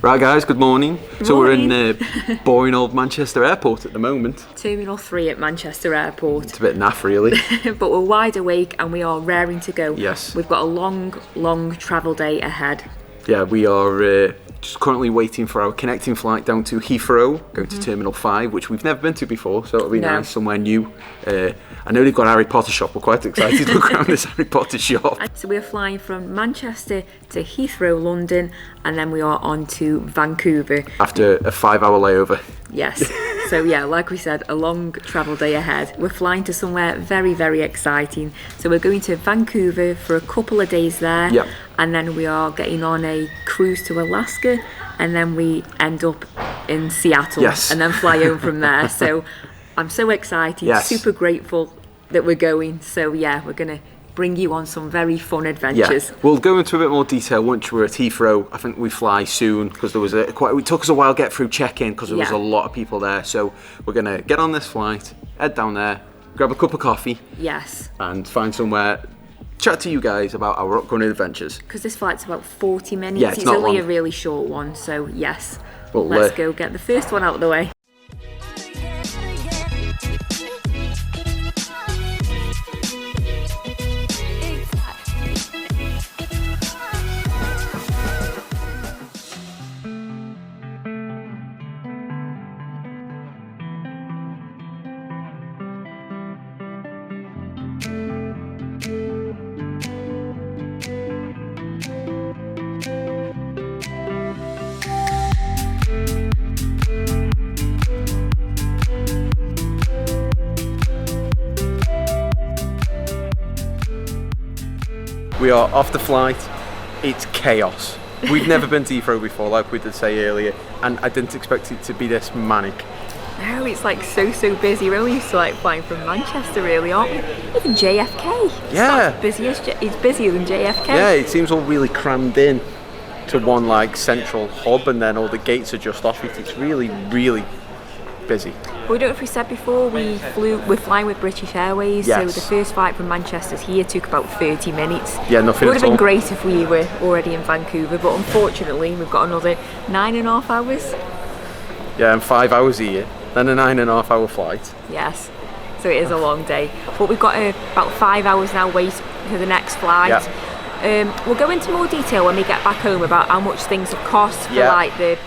Right guys, good morning. So we're in boring old Manchester Airport at the moment. Terminal 3 at Manchester Airport. It's a bit naff really. But we're wide awake and we are raring to go. Yes. We've got a long travel day ahead. Yeah, we are just currently waiting for our connecting flight down to Heathrow, going to Terminal 5, which we've never been to before, so it'll be nice, somewhere new. I know they've got a Harry Potter shop, we're quite excited to look around this Harry Potter shop. So we're flying from Manchester to Heathrow, London, and then we are on to Vancouver. After a 5-hour layover. Yes. So yeah, like we said, a long travel day ahead. We're flying to somewhere very exciting. So we're going to Vancouver for a couple of days there. Yep. And then we are getting on a cruise to Alaska, and then we end up in Seattle. Yes. And then fly home from there. So I'm so excited, super grateful that we're going. So yeah, we're gonna bring you on some very fun adventures. Yeah. We'll go into a bit more detail once we're at Heathrow. I think we fly soon because there was it took us a while to get through check-in because there was a lot of people there. So we're gonna get on this flight, head down there, grab a cup of coffee. Yes. And find somewhere, chat to you guys about our upcoming adventures. Because this flight's about 40 minutes. Yeah, it's not only long. a really short one. So yes, Well, let's go get the first one out of the way. We are off the flight. It's chaos. We've never been to Heathrow before, like we did say earlier, and I didn't expect it to be this manic. No, it's like so busy. We're only used to like flying from Manchester, really, aren't we? Even JFK. Yeah. It's busier than JFK. Yeah, it seems all really crammed in to one like central hub, and then all the gates are just off it. It's really busy. Well, we don't know if we said before, we're flying with British Airways, so the first flight from Manchester to here took about 30 minutes. Yeah, nothing It would at have been all. great if we were already in Vancouver, but unfortunately we've got another 9.5 hours. Yeah, and 5 hours here, then a 9.5 hour flight. Yes, so it is a long day. But we've got about 5 hours now wait for the next flight. Yeah. We'll go into more detail when we get back home about how much things have cost for like the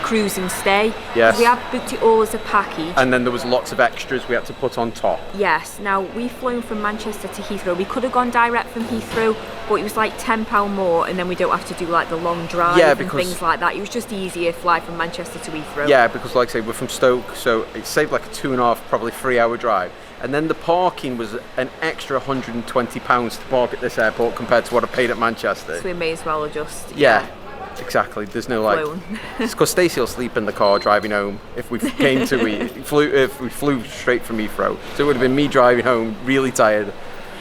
cruise and stay. Yes. We have booked it all as a package. And then there was lots of extras we had to put on top. Yes. Now, we've flown from Manchester to Heathrow. We could have gone direct from Heathrow, but it was like £10 more, and then we don't have to do like the long drive and things like that. It was just easier to fly from Manchester to Heathrow. Yeah, because like I say, we're from Stoke, so it saved like a 2.5, probably 3 hour drive. And then the parking was an extra £120 to park at this airport compared to what I paid at Manchester. So we may as well adjust. Yeah. Exactly. There's no like. It's because Stacey will sleep in the car driving home if we came to if we flew straight from Heathrow. So it would have been me driving home really tired.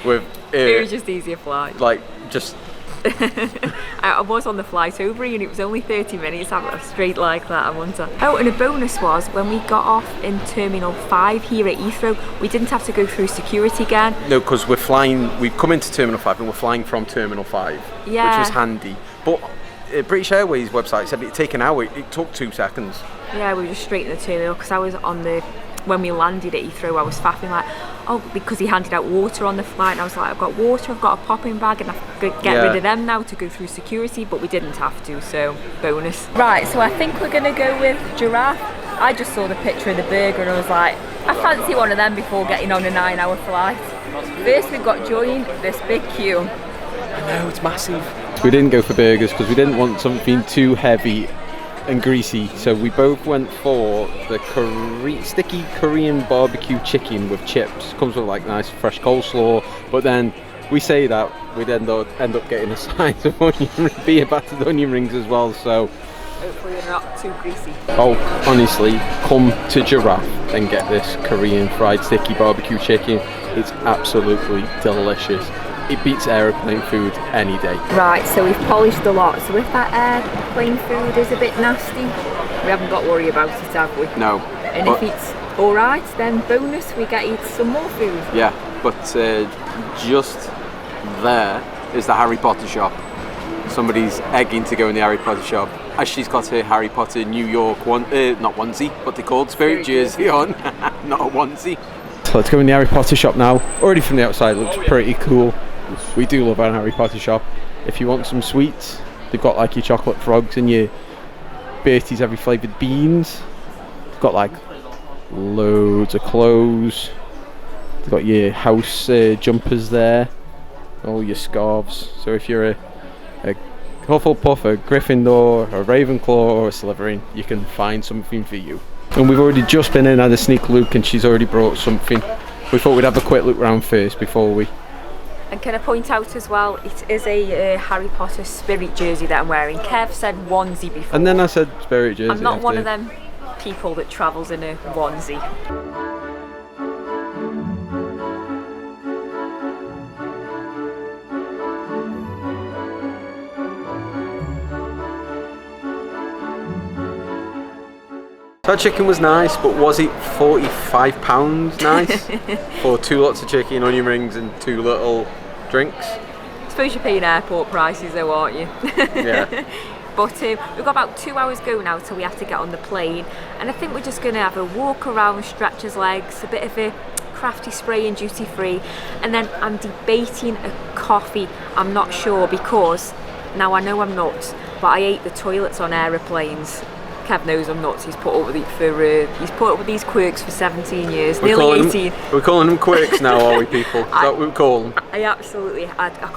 With it was just easier flight. Like just. I was on the flight over and it was only 30 minutes. I'm straight like that. I wonder. Oh, and a bonus was when we got off in Terminal 5 here at Heathrow, we didn't have to go through security again. No, because we're flying. We've come into Terminal 5 and we're flying from Terminal 5, which was handy. But British Airways website said it'd take an hour. It took 2 seconds. Yeah, we were just straight in the terminal because I was on when we landed at Heathrow, I was faffing like, because he handed out water on the flight, and I was like, I've got water, I've got a popping bag, and I could get rid of them now to go through security, but we didn't have to, so bonus. Right, so I think we're gonna go with giraffe. I just saw the picture of the burger and I was like, I fancy one of them before getting on a 9-hour flight. First we've got joined this big queue. I know, it's massive. We didn't go for burgers because we didn't want something too heavy and greasy, so we both went for the sticky Korean barbecue chicken with chips. Comes with like nice fresh coleslaw, but then we say that we'd end up getting a side of beer battered onion rings as well, so hopefully they're not too greasy. Oh, honestly, come to Giraffe and get this Korean fried sticky barbecue chicken. It's absolutely delicious. It beats aeroplane food any day. Right, so we've polished a lot. So if that airplane food is a bit nasty, we haven't got to worry about it, have we? No. And if it's alright, then bonus, we get you some more food. Yeah, but just there is the Harry Potter shop. somebody's egging to go in the Harry Potter shop, as she's got her Harry Potter New York not onesie, but they called Spirit jersey on, not a onesie. So let's go in the Harry Potter shop now. Already from the outside looks pretty cool. We do love our Harry Potter shop. If you want some sweets, they've got like your chocolate frogs and your Bertie's every flavoured beans. They've got like loads of clothes. They've got your house jumpers there, all your scarves. So if you're a Hufflepuff, a Gryffindor, a Ravenclaw or a Slytherin, you can find something for you. And we've already just been in, had a sneak look, and she's already brought something. We thought we'd have a quick look round first before we... And can I point out as well, it is a Harry Potter Spirit jersey that I'm wearing. Kev said onesie before. And then I said Spirit jersey. I'm not one of them people that travels in a onesie. That chicken was nice, but was it £45 nice? For 2 lots of chicken, onion rings and 2 little drinks? I suppose you're paying airport prices though, aren't you? Yeah. But we've got about 2 hours go now till we have to get on the plane, and I think we're just going to have a walk around, stretch his legs, a bit of a crafty spray and duty free, and then I'm debating a coffee. I'm not sure, because now I know I'm nuts, but I hate the toilets on aeroplanes. Kev knows I'm nuts. He's put up with these quirks for 17 years, nearly 18. We're calling them quirks now, are we, people? Is that what we call them? I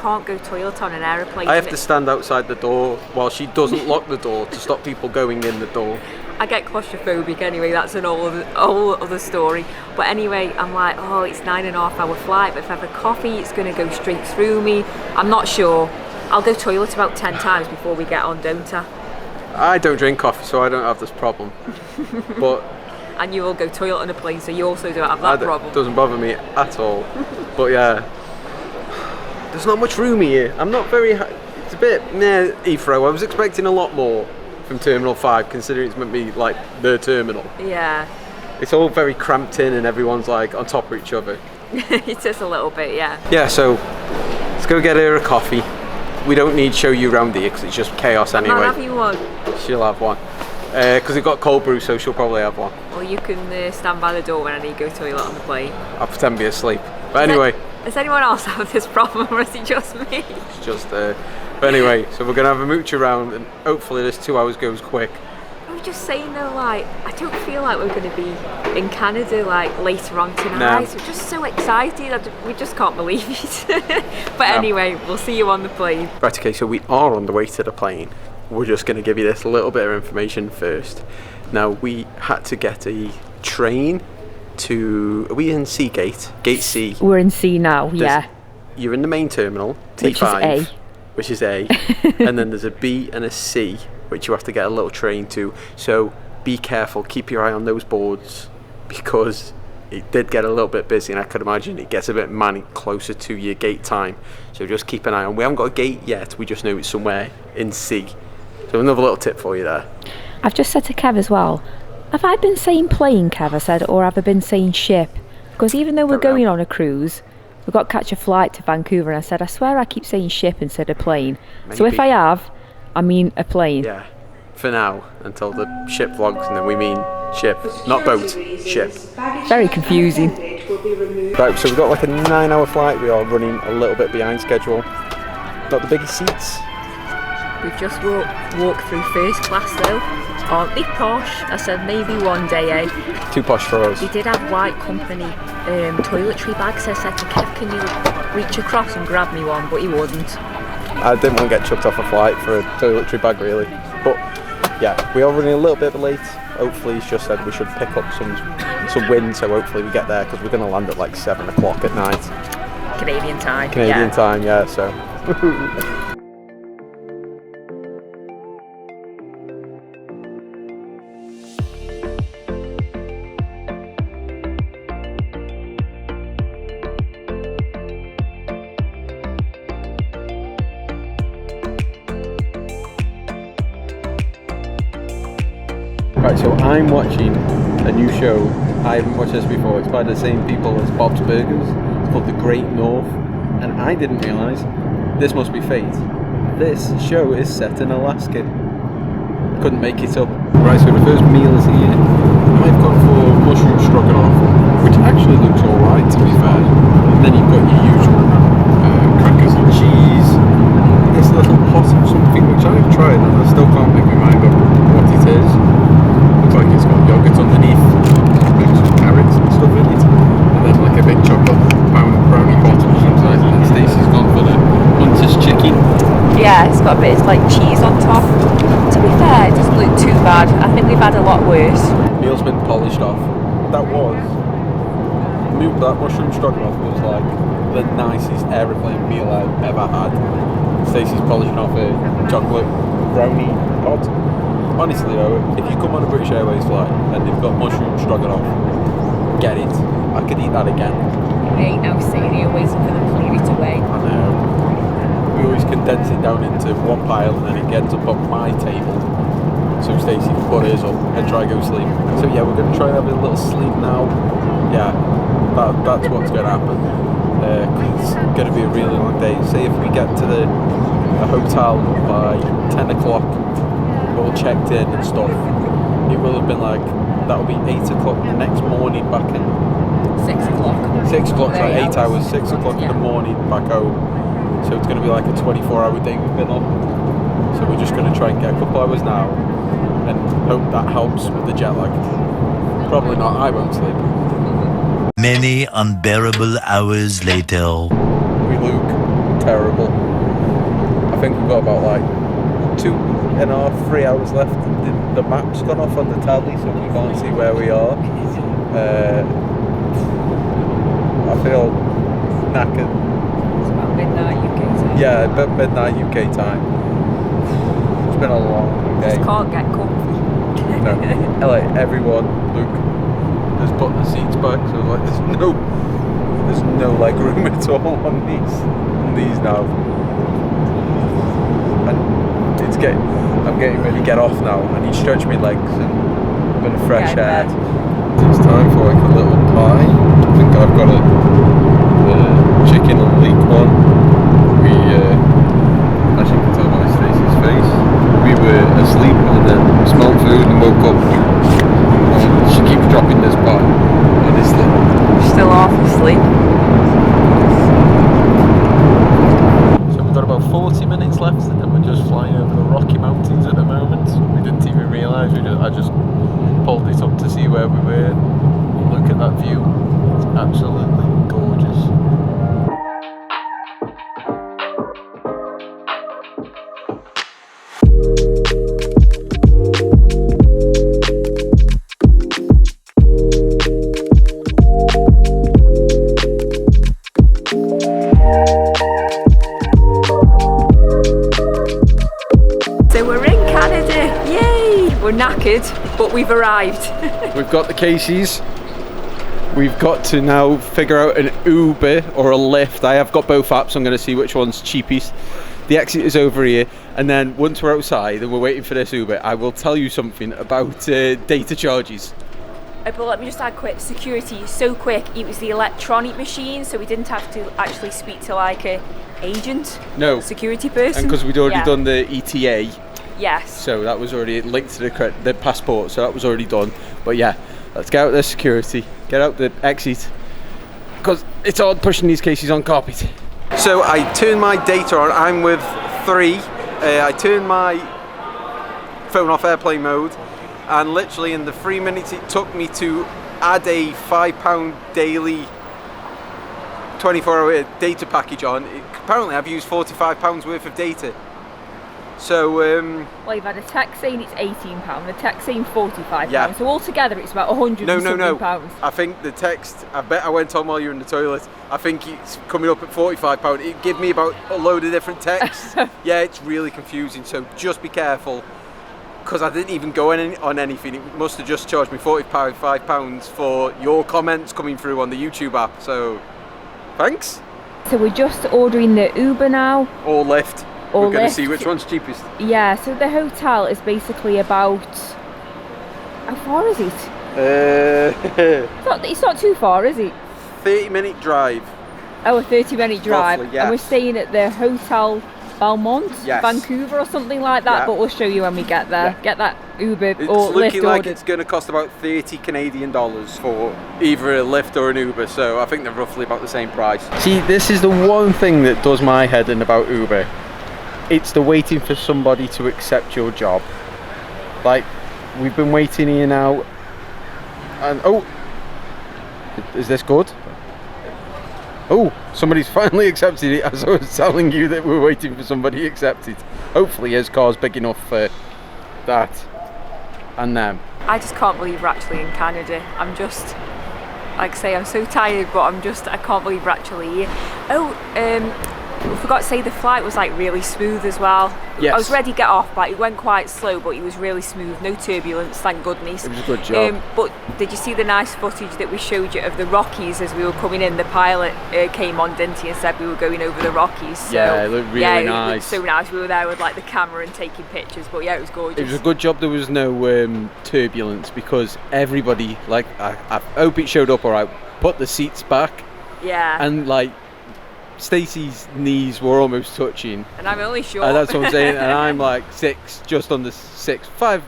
can't go toilet on an aeroplane. I have to stand outside the door while she doesn't lock the door to stop people going in the door. I get claustrophobic anyway, that's an whole other story. But anyway, I'm like, oh, it's 9.5 hour flight, but if I have a coffee, it's going to go straight through me. I'm not sure. I'll go toilet about 10 times before we get on, don't I? I don't drink coffee, so I don't have this problem. But and you will go toilet on a plane, so you also don't have that problem. It doesn't bother me at all. But yeah, there's not much room here. I'm not very... It's a bit meh, Heathrow. I was expecting a lot more from Terminal 5, considering it's meant to be like the terminal. Yeah. It's all very cramped in and everyone's like on top of each other. It is a little bit, yeah. Yeah, so let's go get her a coffee. We don't need to show you around here because it's just chaos anyway. I'll have you one. She'll have one. Because we've got cold brew, so she'll probably have one. Or you can stand by the door when I need to go to the toilet on the plane. I'll pretend to be asleep. But anyway. Does anyone else have this problem, or is it just me? It's just But anyway, so we're going to have a mooch around, and hopefully this 2 hours goes quick. I was just saying though, like, I don't feel like we're going to be in Canada like later on tonight. No. We're just so excited. We just can't believe it. But anyway, we'll see you on the plane. Right, okay, so we are on the way to the plane. We're just going to give you this little bit of information first. Now, we had to get a train to... Are we in C gate? Gate C. We're in C now, yeah. You're in the main terminal, T5. Which is A. And then there's a B and a C, which you have to get a little train to. So be careful, keep your eye on those boards, because it did get a little bit busy, and I could imagine it gets a bit manic closer to your gate time. So just keep an eye on. We haven't got a gate yet, we just know it's somewhere in C. So another little tip for you there. I've just said to Kev as well, have I been saying plane, Kev, I said, or have I been saying ship? Because even though we're going on a cruise, we've got to catch a flight to Vancouver, and I said, I swear I keep saying ship instead of plane. Maybe. So if I have, I mean a plane. Yeah, for now, until the ship vlogs, and then we mean ship, not boat, ship. Very confusing. Right, so we've got like a 9-hour flight. We are running a little bit behind schedule. Not the biggest seats. We've just walked through first class though. Aren't they posh? I said maybe one day, eh? Too posh for us. They did have white company toiletry bags. I said to Kev, can you reach across and grab me one? But he wouldn't. I didn't want to get chucked off a flight for a toiletry bag really. But yeah, we are running a little bit late. Hopefully he's just said we should pick up some wind, so hopefully we get there, because we're going to land at like 7 o'clock at night. Canadian time. Canadian time, yeah, so. Right, so I'm watching a new show. I haven't watched this before. It's by the same people as Bob's Burgers. It's called The Great North. And I didn't realise, this must be fate, this show is set in Alaska. Couldn't make it up. Right, so the first meals here, I've gone for mushroom stroganoff, which actually looks alright to be fair. And then you've got your usual crackers and cheese, this little pot of something which I've tried and I still can't make my mind up what it is. Looks like it's got yogurt underneath, maybe some carrots and stuff in it, and then like a big chocolate brownie bottom sometimes. And then Stacey's gone for the Hunter's chicken. Yeah, it's got a bit of like cheese on top. To be fair, it doesn't look too bad. I think we've had a lot worse. Meal's been polished off. That mushroom stroganoff was like the nicest aeroplane meal I've ever had. Stacey's polishing off a chocolate brownie pot. Honestly though, if you come on a British Airways flight and they've got mushroom stroganoff, get it. I could eat that again. There ain't no sitting here waiting for them to clear it away. I know. We always condense it down into one pile and then it ends up on my table. So Stacey can put hers up and try to go sleep. So yeah, we're going to try and have a little sleep now. Yeah, that's what's going to happen. It's going to be a really long day. Say if we get to the hotel by 10 o'clock, all checked in and stuff, it will have been like, that'll be 8 o'clock the next morning back in. 6 o'clock. 6 o'clock, so 8 hours, 6 o'clock in the morning back home. So it's going to be like a 24-hour day we've been on. So we're just going to try and get a couple hours now and hope that helps with the jet lag. Probably not, I won't sleep. Many unbearable hours later. We look terrible. I think we've got about like 2.5, 3 hours left. The map's gone off on the tally, so we can't see where we are. I feel knackered. It's about midnight UK time. Yeah, about midnight UK time. It's been a long day. Just can't get comfy. No, like everyone, Luke has put the seats back, so like there's no leg room at all on these now. And I'm getting ready to get off now. I need to stretch my legs and a bit of fresh air. It's time for like a little pie. I think I've got a chicken and leek one. We, as you can tell by Stacey's face, we were asleep and then smelled food and woke up. She keeps dropping this pie, honestly. Still half asleep. So we've got about 40 minutes left and then we're just flying over the Rocky Mountains at the moment. We didn't even realise, I just pulled it up to see where we were. Look at that view, it's absolutely gorgeous. But we've arrived. We've got the cases. We've got to now figure out an Uber or a Lyft. I have got both apps. I'm going to see which one's cheapest. The exit is over here, and then once we're outside and we're waiting for this Uber, I will tell you something about data charges. But let me just add quick, security so quick. It was the electronic machine, so we didn't have to actually speak to like a agent. No. Security person. And because we'd already done the ETA. Yes. So that was already linked to the passport, so that was already done. But yeah, let's get out the security, get out the exit, because it's hard pushing these cases on carpet. So I turned my data on. I'm with 3. I turned my phone off airplane mode, and literally in the 3 minutes it took me to add a £5 daily 24-hour data package on. Apparently I've used £45 worth of data. So well, you've had a text saying it's £18, a text saying £45, yeah. So altogether it's about £100 No. pounds. I think the text, I bet I went on while you were in the toilet. I think it's coming up at £45. It gave me about a load of different texts. Yeah, it's really confusing, so just be careful. Because I didn't even go on anything. It must have just charged me £45 for your comments coming through on the YouTube app. So, thanks. So we're just ordering the Uber now. Or Lyft. We're going to see which one's cheapest. Yeah, so the hotel is basically about... How far is it? It's not too far, is it? 30-minute drive. Oh, a 30-minute drive. Roughly, yes. And we're staying at the Hotel Belmont, Yes. Vancouver or something like that, Yeah. but we'll show you when we get there. Yeah. Get that Uber It's or Lyft looking like ordered. it's going to cost about 30 Canadian dollars for either a Lyft or an Uber, so I think they're roughly about the same price. See, this is the one thing that does my head in about Uber. It's the waiting for somebody to accept your job. Like, we've been waiting here now, and oh, is this good? Oh, somebody's finally accepted it, as I was telling you that we're waiting for somebody to accept it. Hopefully his car's big enough for that and them. I just can't believe we're actually in Canada. I'm just, like I say, I'm so tired, but I can't believe we're actually here. Oh, I forgot to say the flight was like really smooth as well. Yes. I was ready to get off, but it went quite slow, but it was really smooth, no turbulence, thank goodness. It was a good job. But did you see the nice footage that we showed you of the Rockies as we were coming in? The pilot came on, didn't he, and said we were going over the Rockies. So, yeah, it looked really nice. nice. It looked so nice. We were there with like the camera and taking pictures, but yeah, it was gorgeous. It was a good job there was no turbulence, because everybody, like, I hope it showed up alright, put the seats back, Yeah. and like Stacey's knees were almost touching, And I'm only short. and that's what I'm saying, and I'm like 6, just under 6, 5'11"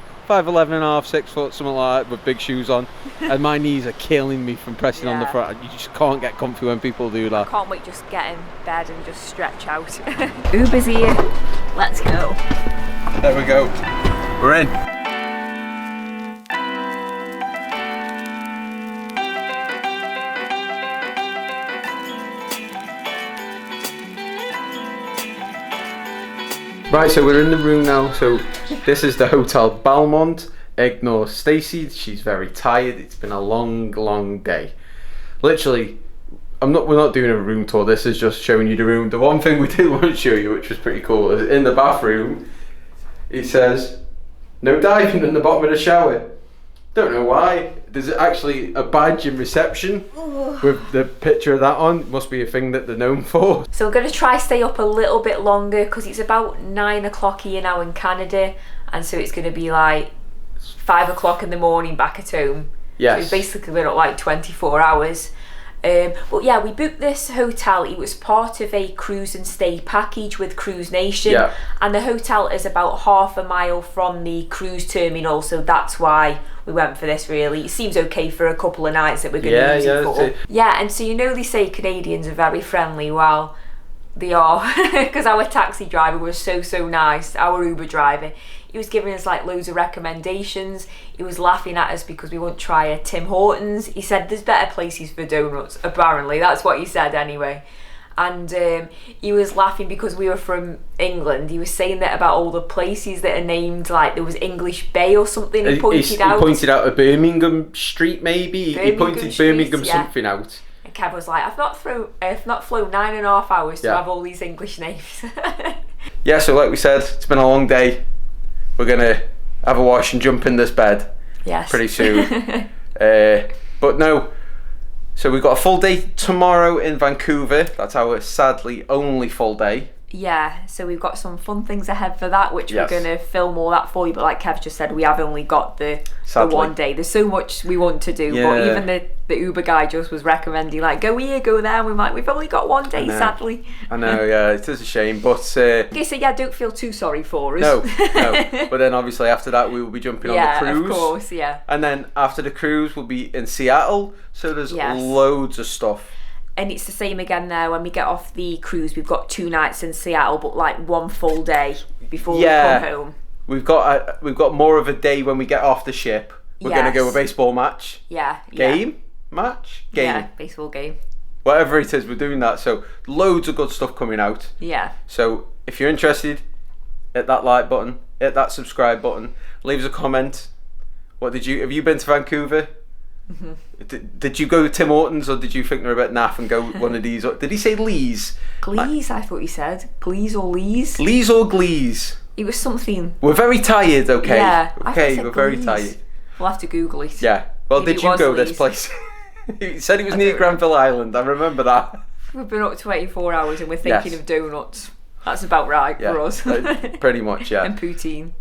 and a half, 6 foot, something like that, with big shoes on, and my knees are killing me from pressing on the Yeah. front. You just can't get comfy when people do that. Can't wait, just get in bed and just stretch out. Uber's here. Let's go. There we go. We're in. Right, so we're in the room now. So this is the Hotel Belmont. Ignore Stacey, she's very tired. It's been a long day. Literally, we're not doing a room tour. This is just showing you the room. The one thing we did want to show you, which was pretty cool, is in the bathroom, it says no diving in the bottom of the shower. Don't know why. There's actually a badge in reception with the picture of that on. Must be a thing that they're known for. So we're going to try stay up a little bit longer because it's about 9 o'clock here now in Canada, and so it's going to be like 5 o'clock in the morning back at home. Yes. So basically we're not like 24 hours. But yeah, we booked this hotel. It was part of a cruise and stay package with Cruise Nation. Yeah. And the hotel is about half a mile from the cruise terminal, so that's why we went for this really. It seems okay for a couple of nights that we're going to use it for. Yeah, and so you know they say Canadians are very friendly. Well, they are, because our taxi driver was so nice, our Uber driver. He was giving us like loads of recommendations. He was laughing at us because we wouldn't try a Tim Hortons. He said there's better places for donuts, apparently. That's what he said anyway. And he was laughing because we were from England. He was saying that about all the places that are named, like there was English Bay or something he pointed out. He pointed out a Birmingham Street maybe. He pointed Birmingham something out. And Kev was like, I've not flown 9.5 hours to Yeah. have all these English names. Yeah, so like we said, it's been a long day. We're gonna have a wash and jump in this bed Yes. pretty soon. But no, so we've got a full day tomorrow in Vancouver. That's our sadly only full day. Yeah, so we've got some fun things ahead for that, which Yes. we're going to film all that for you. But like Kev just said, we have only got the one day. There's so much we want to do, but Yeah. even the Uber guy just was recommending like go here, go there. And we're like, we've only got one day, sadly. I know, yeah, it is a shame, but Okay, so yeah, don't feel too sorry for us. no. But then obviously after that we will be jumping on the cruise. Yeah, of course, yeah. And then after the cruise we'll be in Seattle. So there's Yes. loads of stuff. And it's the same again there. When we get off the cruise, we've got 2 nights in Seattle, but like one full day before we come home. We've got more of a day when we get off the ship. We're going to go a baseball match. Yeah. Game? Match? Game. Yeah, baseball game. Whatever it is, we're doing that. So loads of good stuff coming out. Yeah. So if you're interested, hit that like button, hit that subscribe button, leave us a comment. Have you been to Vancouver? Mm-hmm. Did you go to Tim Hortons, or did you think they're a bit naff and go one of these? Did he say Lee's? Glees, I thought he said. Glees or Lees? Lee's or Glees? It was something. We're very tired, okay? Yeah, I thought he Okay, said we're very Glees. tired. We'll have to Google it. Yeah. Well, Maybe did it you was go this Lee's. place? He said it was near Granville Island. I remember that. We've been up 24 hours and we're thinking Yes. of donuts. That's about right for us. Pretty much, yeah. And poutine.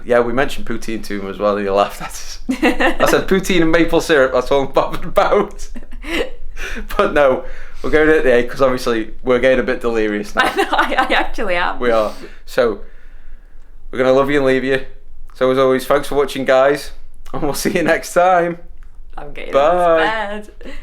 Yeah, we mentioned poutine to him as well, and he laughed at us. I said poutine and maple syrup, that's all I'm bothered about. But no, We're going at the 8 because obviously we're getting a bit delirious now. I know, I actually am. We are. So we're gonna love you and leave you. So as always, thanks for watching, guys, and we'll see you next time. I'm getting Bye. out of bed.